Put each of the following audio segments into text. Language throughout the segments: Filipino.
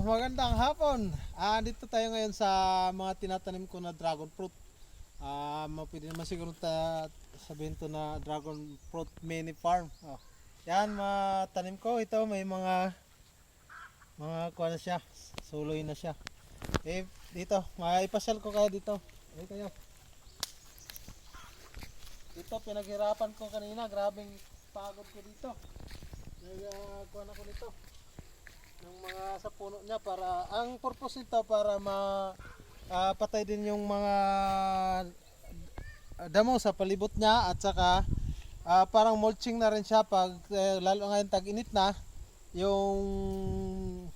magandang hapon. Dito tayo ngayon sa mga tinatanim ko na dragon fruit. Pwede naman siguro sabihin to na dragon fruit mini farm. Yan, matanim ko. Ito may mga kuha na siya. Suloy na siya. Dito, maipasyal ko kayo dito. Kayo. Dito, pinaghirapan ko kanina. Grabing pagod ko dito. Kuha na ko dito ng mga sa puno niya para ang purpose nito para patay din yung mga damo sa palibot niya at saka parang mulching na rin siya pag lalo ngayon tag-init na yung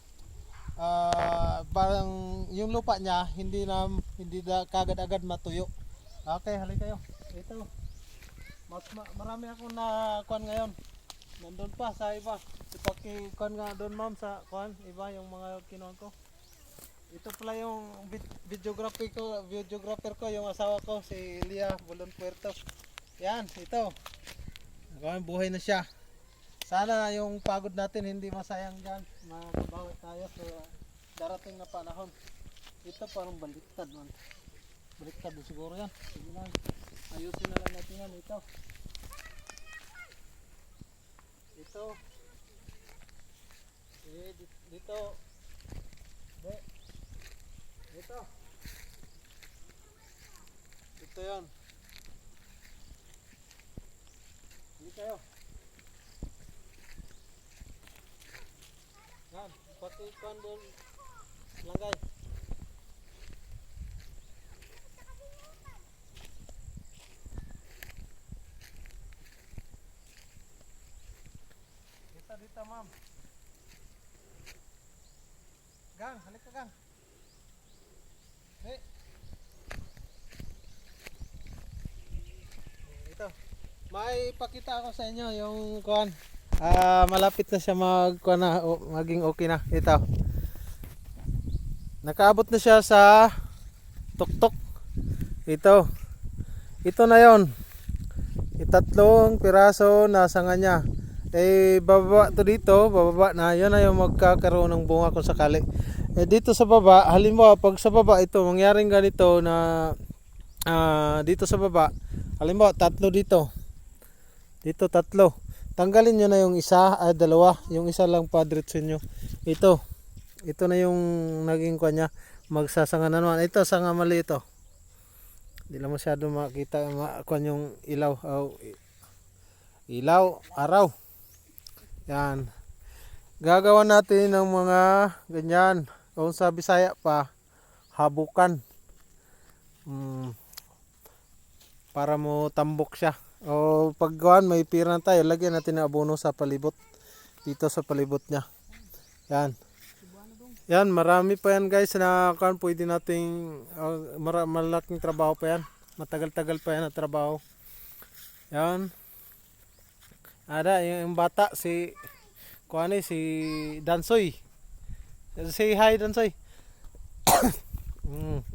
parang yung lupa niya hindi na kagad-agad matuyo. Okay, halika kayo. Ito. Marami akong nakuan ngayon. Nandun pa sa iba. Ipakikuan nga doon ma'am sa kuan iba yung mga kinuha ko. Ito pala yung videographer ko, yung asawa ko si Lia Bulon Puerto. Yan, ito. Buhay na siya. Sana yung pagod natin hindi masayang diyan. Makabawi tayo sa darating na panahon. Ito parang baliktad man. Baliktad siguro yan. Sige lang. Ayusin na lang natin yan ito. Ito. Dito. Dito. Ito yan. Dito kayo. Yan. Pati kuhan doon. Langgay. Dito ma'am. Gang, halika gang. Ito. May pakita ako sa inyo yung kuan. Malapit na siya maging okay na. Ito. Nakaabot na siya sa tuktok. Ito. Ito na 'yon. Itatlong piraso na sanga niya. Bababa to dito, bababa na, yan na yung magkakaroon ng bunga kung sakali. Dito sa baba, halimbawa pag sa baba ito, mangyaring ganito na dito sa baba, halimbawa tatlo dito. Dito tatlo. Tanggalin nyo na yung isa, dalawa, yung isa lang padretso nyo. Ito na yung naging kanya, magsasanga na naman. Ito, sanga mali ito. Hindi lang masyado makita, yung ilaw, araw. Yan. Gagawa natin ng mga ganyan. Kung sa Bisaya pa, habukan. Para mo tambok siya. O paggawan, may pira tayo. Lagyan natin ng abono sa palibot. Dito sa palibot niya. Yan. Yan, marami pa yan guys na pwede nating malaking trabaho pa yan. Matagal-tagal pa yan na trabaho. Yan. Ada yung bata si Dansoy. Say hi Dansoy.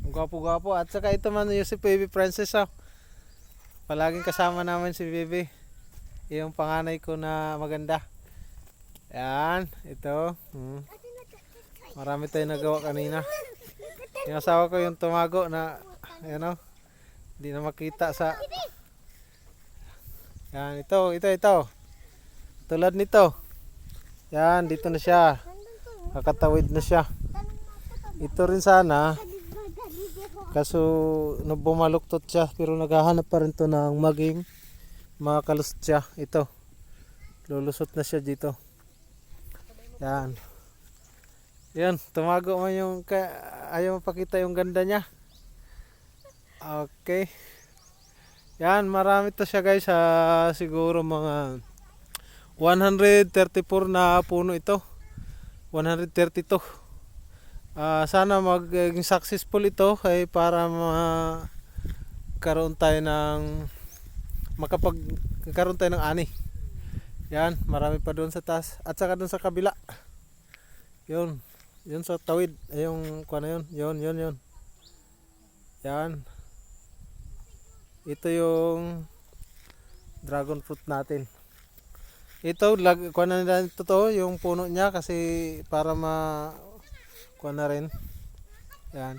Gwapo-gwapo at saka ito man yung si Baby Princess. Palaging kasama namin si Baby. Yung panganay ko na maganda. Yan, ito. Marami tayong nagawa kanina. Yung asawa ko yung tumago na hindi na makita sa. Yan, ito. Tulad nito. Yan, dito na siya. Kakatawid na siya. Ito rin sana. Kaso bumaluktot siya. Pero naghahanap pa rin to ng maging makalusot siya. Ito. Lulusot na siya dito. Yan. Yan, tumago man yung ayaw mapakita yung ganda niya. Okay. Yan, marami to siya guys. Siguro mga 134 na puno ito. 132. Sana maging successful ito para makakaroon tayo ng ani. Yan, marami pa doon sa taas at saka doon sa kabila. Yun sa tawid, yung kuha na yun. Yun. Yan. Ito yung dragon fruit natin. Ito kuha na nila ito yung puno niya kasi para kuha na rin. Yan.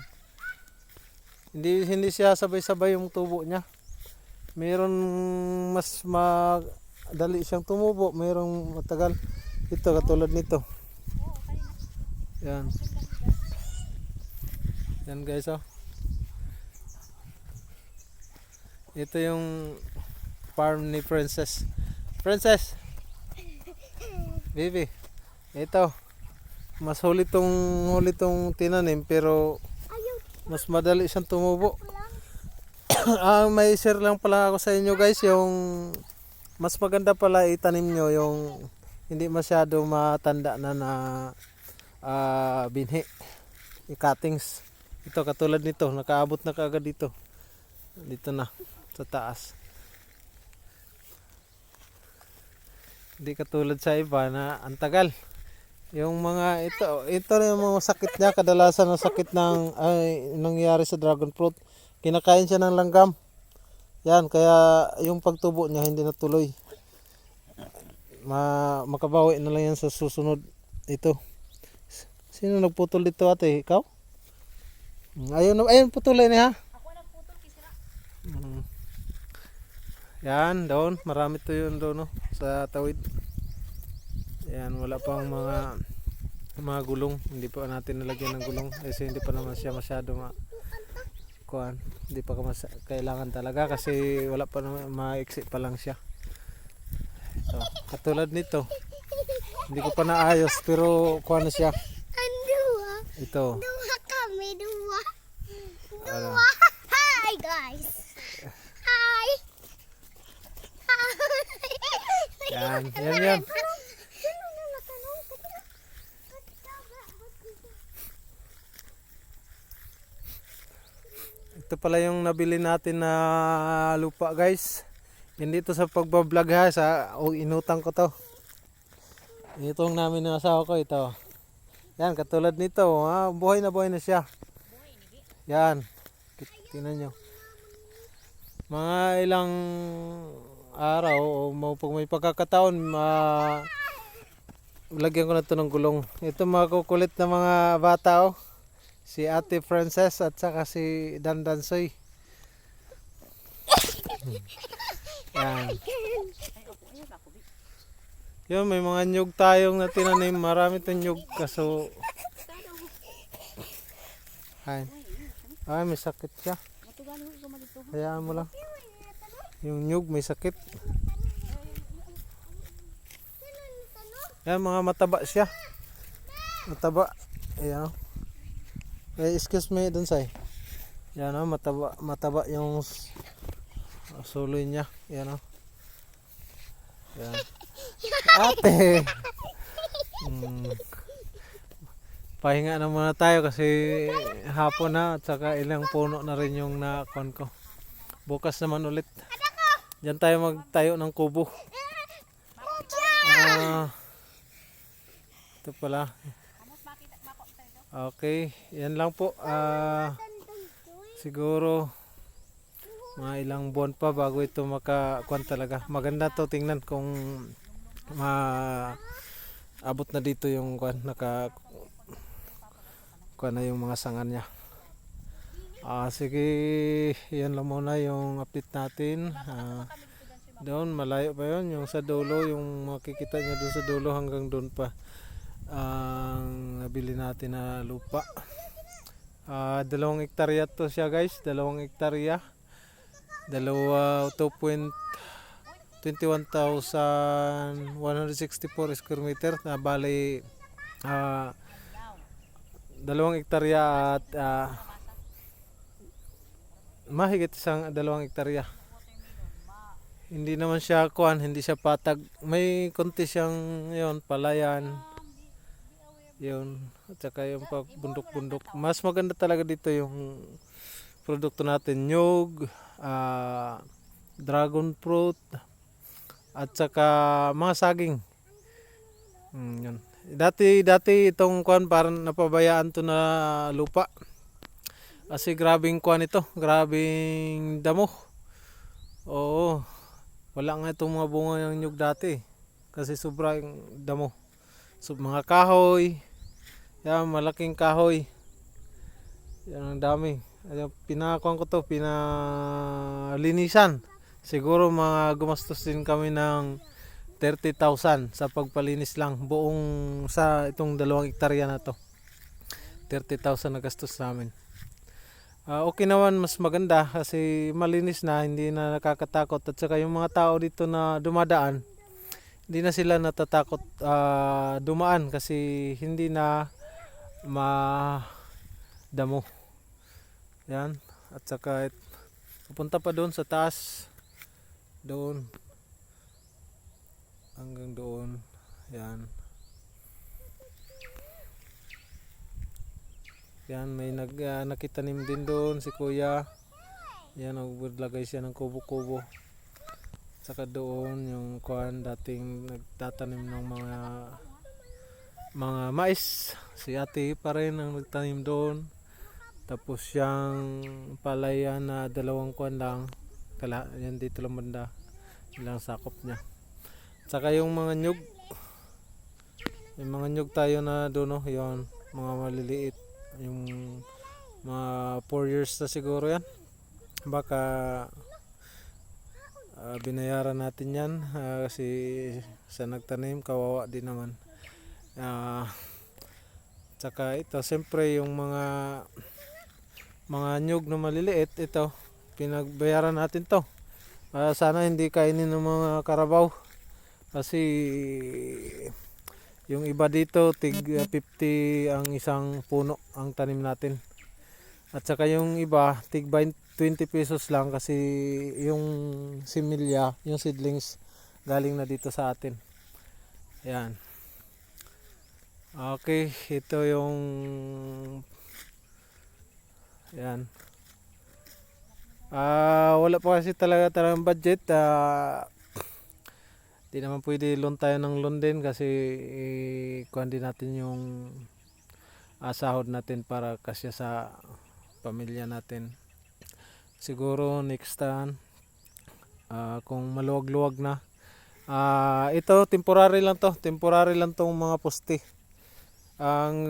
Hindi siya sabay-sabay yung tubo niya. Mayroon mas madali siyang tumubo, mayroong matagal. Ito katulad nito. Yan. Yan guys, oh. Ito yung farm ni Princess. Princess. Baby. Ito. Mas huli tong tinanim pero mas madali siyang tumubo. May share lang pala ako sa inyo guys, yung mas maganda pala itanim nyo yung hindi masyado matanda na binhi, cuttings. Ito katulad nito, nakaabot na kaagad dito na sa taas. Hindi katulad sa iba na ang tagal. Yung mga ito na yung mga sakit niya, kadalasan ng sakit nangyayari sa dragon fruit. Kinakain siya ng langgam. Yan, kaya yung pagtubo niya hindi natuloy. Makabawi na lang yan sa susunod. Ito. Sino nagputol dito ate? Ikaw? Ayun putulin niya ha. Ako nagputol kisira. Yan, doon. Marami to yun doon, no? Sa tawid. Yan, wala pang mga gulong. Hindi pa natin nalagyan ng gulong kasi hindi pa naman siya masyado kuan. Hindi pa kailangan talaga kasi wala pa naman, maiksi pa lang siya. So, katulad nito. Hindi ko pa naayos pero kuan na siya. Ito. Dua kami, dua. Ano? Hi guys. Hi. Yan. Ito pala yung nabili natin na lupa guys. Hindi to sa pagbablog ha, inutang ko to. Itong namin ng asawa ko ito. Yan, katulad nito, buhay na siya. Yan. Tingnan nyo. Mga ilang araw o pag may pagkakataon, lagyan ko na to ng gulong. Ito mga kukulit na mga bata, oh. Si Ate Princess at saka si Dandansoy. Yan. Yun, may mga nyug tayong na tinanim. Marami tayong nyug kaso ay may sakit siya. Hayaan mo lang. Yung nyug may sakit. Yan, mga mataba siya. Mataba. Ayan. Excuse me dun say. Yan, mataba yung suloy niya. Yan, yan. Ate. Pahinga na muna tayo kasi hapon na at saka ilang puno na rin yung nakuan ko. Bukas naman ulit. Diyan tayo magtayo ng kubo. Ito pala. Okay, yan lang po. Siguro mga ilang buwan pa bago ito makakuan talaga. Maganda to tingnan kung abot na dito yung kuan, kuan na yung mga sangan niya. Sige, yan lang muna yung update natin. Doon malayo pa yun, yung sa dulo, yung makikita nyo doon sa dulo hanggang doon pa ang nabili natin na lupa. 2 hektarya to siya guys, 2 hektarya, 21,164 square meter na bali 2 hektarya at mahigit isang 2 hektarya. Hindi naman siya kuan, hindi siya patag, may konti siyang yon palayan yun, at saka yung bundok-bundok. Mas maganda talaga dito yung produkto natin, nyug, dragon fruit at saka mga saging. Yun. Dati itong kuan parang napabayaan to na lupa kasi grabing kuan ito, grabing damo. Oo, wala nga itong mga bunga ng nyug dati kasi sobrang damo. So, mga kahoy, Yan, malaking kahoy. Yan, ang dami. Ayun, pinakuan ko to, pinalinisan. Siguro mga gumastos din kami ng 30,000 sa pagpalinis lang. Buong sa itong 2 hektarya na to. 30,000 na gastos namin. Okay naman, mas maganda kasi malinis na, hindi na nakakatakot. At saka yung mga tao dito na dumadaan, hindi na sila natatakot dumaan kasi hindi na madamo. Yan. At saka pupunta pa doon sa taas. Doon. Hanggang doon. Yan. Yan, may nakitanim din doon si kuya. Yan, naglagay siya ng kubo-kubo. Saka doon yung kuan dating nagtatanim ng mga mais. Si ate pa rin ang nagtanim doon. Tapos yung palaya na 2 kuan lang. Yan dito lang banda. Ilang sakop niya. Saka yung mga nyug. Yung mga nyug tayo na doon, yun, mga maliliit. Yung mga 4 years na siguro yan. Baka binayaran natin yan kasi sa nagtanim kawawa din naman. Tsaka ito siyempre yung mga nyug na maliliit, ito pinagbayaran natin to. Sana hindi kainin ng mga karabaw kasi yung iba dito tig 50 ang isang puno ang tanim natin. At saka yung iba tig 20 pesos lang kasi yung similya, yung seedlings galing na dito sa atin. Yan. Okay, ito yung yan. Wala pa kasi talagang budget. Di naman pwede loan tayo ng loan din kasi kuhan din natin yung sahod natin para kasya sa pamilya natin. Siguro next time kung maluwag-luwag na. Ito temporary lang to. Temporary lang tong mga poste. Ang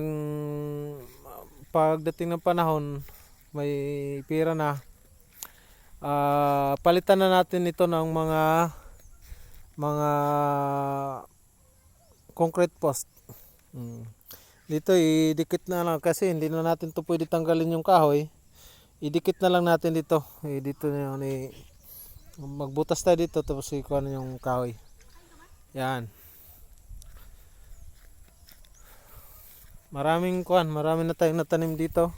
pagdating ng panahon may pira na. Palitan na natin ito ng mga concrete post. Dito idikit na lang kasi hindi na natin to pwede tanggalin yung kahoy. Idikit na lang natin dito. Dito na yun, magbutas tayo dito tapos ikuha na yung kahoy. Yan. Marami na tayong natanim dito.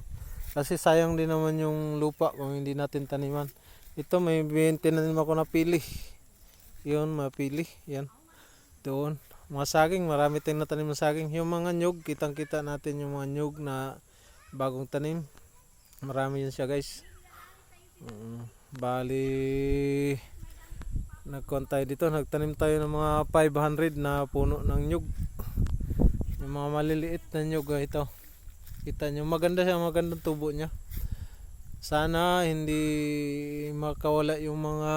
Kasi sayang din naman yung lupa kung hindi natin taniman. Ito may tinanim ako na pili. Yun, mapili. Yan. Doon. Mga saging, marami tayong natanim na saging. Yung mga nyug, kitang-kita natin yung mga nyug na bagong tanim. Marami yun siya guys. Bali, nagkuhan tayo dito. Nagtanim tayo ng mga 500 na puno ng nyug. Yung mga maliliit na nyug ito. Kita nyo, maganda siya, magandang tubo niya. Sana hindi makawala yung mga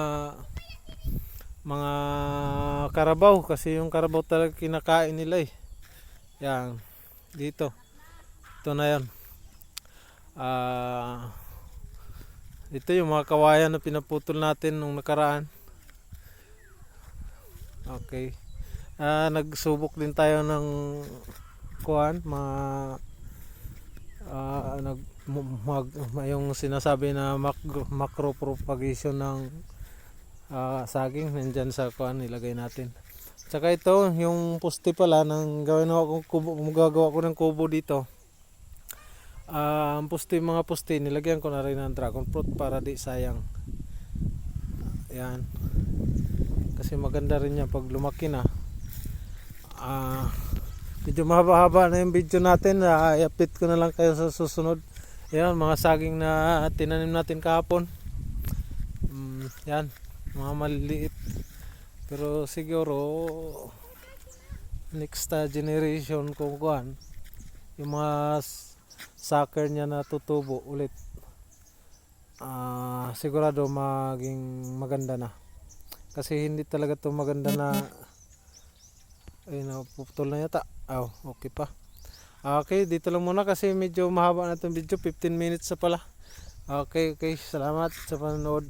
karabaw kasi yung karabaw talaga kinakain nila eh. Yan, dito. Ito na yan. Ito yung mga kawayan na pinaputol natin nung nakaraan. Okay. Nagsubok din tayo ng kuhan, yung sinasabi na macro propagation ng saging nandyan sa kuan nilagay natin. Tsaka ito yung poste pala nang gagawa ko ng kubo dito. Ang mga poste nilagyan ko na rin ng dragon fruit para di sayang. Yan. Kasi maganda rin yan pag lumaki na. Medyo mahaba-haba na yung video natin. I-update ko na lang kayo sa susunod. Yan, mga saging na tinanim natin kahapon. Yan, mga maliliit. Pero siguro next generation kung kuhan, yung mga sucker niya na tutubo ulit. Sigurado maging maganda na. Kasi hindi talaga to maganda na ay napuputol na yata. Okay pa. Okay, dito lang muna kasi medyo mahaba na itong video. 15 minutes na pala. Okay, okay. Salamat sa panonood.